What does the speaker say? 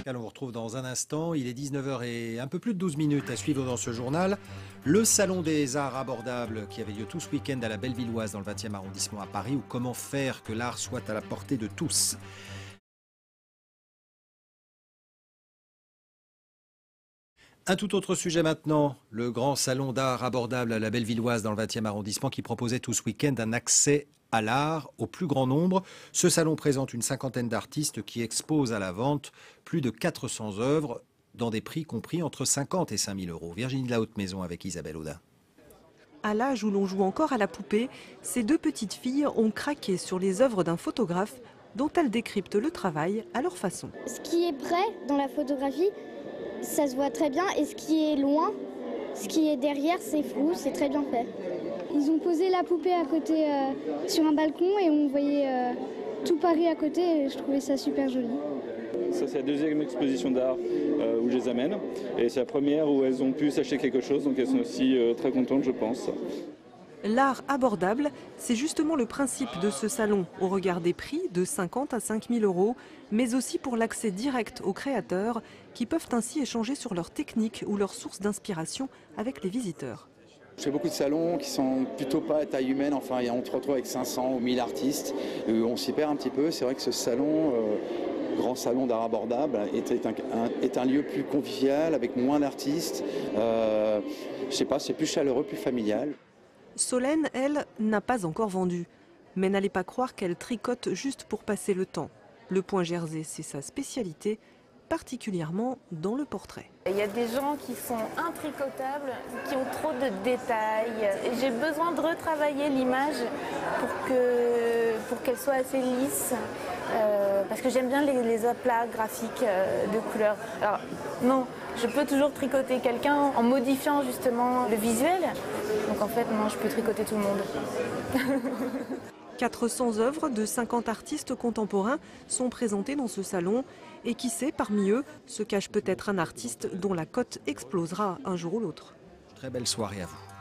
On vous retrouve dans un instant, il est 19h et un peu plus de 12 minutes à suivre dans ce journal. Le Salon des Arts abordables qui avait lieu tout ce week-end à la Bellevilloise dans le 20e arrondissement à Paris, ou comment faire que l'art soit à la portée de tous. Un tout autre sujet maintenant, le grand salon d'art abordable à la Bellevilloise dans le 20e arrondissement qui proposait tout ce week-end un accès à l'art au plus grand nombre. Ce salon présente une cinquantaine d'artistes qui exposent à la vente plus de 400 œuvres dans des prix compris entre 50 et 5 000 euros. Virginie de la Haute-Maison avec Isabelle Audin. À l'âge où l'on joue encore à la poupée, ces deux petites filles ont craqué sur les œuvres d'un photographe dont elles décryptent le travail à leur façon. Ce qui est près dans la photographie, ça se voit très bien, et ce qui est loin, ce qui est derrière, c'est flou, c'est très bien fait. Ils ont posé la poupée à côté sur un balcon et on voyait tout Paris à côté et je trouvais ça super joli. Ça, c'est la deuxième exposition d'art où je les amène et c'est la première où elles ont pu s'acheter quelque chose, donc elles sont aussi très contentes, je pense. L'art abordable, c'est justement le principe de ce salon, au regard des prix de 50 à 5 000 euros, mais aussi pour l'accès direct aux créateurs qui peuvent ainsi échanger sur leurs techniques ou leurs sources d'inspiration avec les visiteurs. Je fais beaucoup de salons qui sont plutôt pas à taille humaine, enfin on se retrouve avec 500 ou 1000 artistes, on s'y perd un petit peu. C'est vrai que ce salon, grand salon d'art abordable, est un lieu plus convivial, avec moins d'artistes, je sais pas, c'est plus chaleureux, plus familial. Solène, elle, n'a pas encore vendu. Mais n'allez pas croire qu'elle tricote juste pour passer le temps. Le point jersey, c'est sa spécialité, particulièrement dans le portrait. Il y a des gens qui sont intricotables, qui ont trop de détails. Et j'ai besoin de retravailler l'image pour qu'elle soit assez lisse. Parce que j'aime bien les aplats graphiques de couleurs. Alors non, je peux toujours tricoter quelqu'un en modifiant justement le visuel. Donc en fait, non, je peux tricoter tout le monde. 400 œuvres de 50 artistes contemporains sont présentées dans ce salon. Et qui sait, parmi eux, se cache peut-être un artiste dont la cote explosera un jour ou l'autre. Très belle soirée à vous.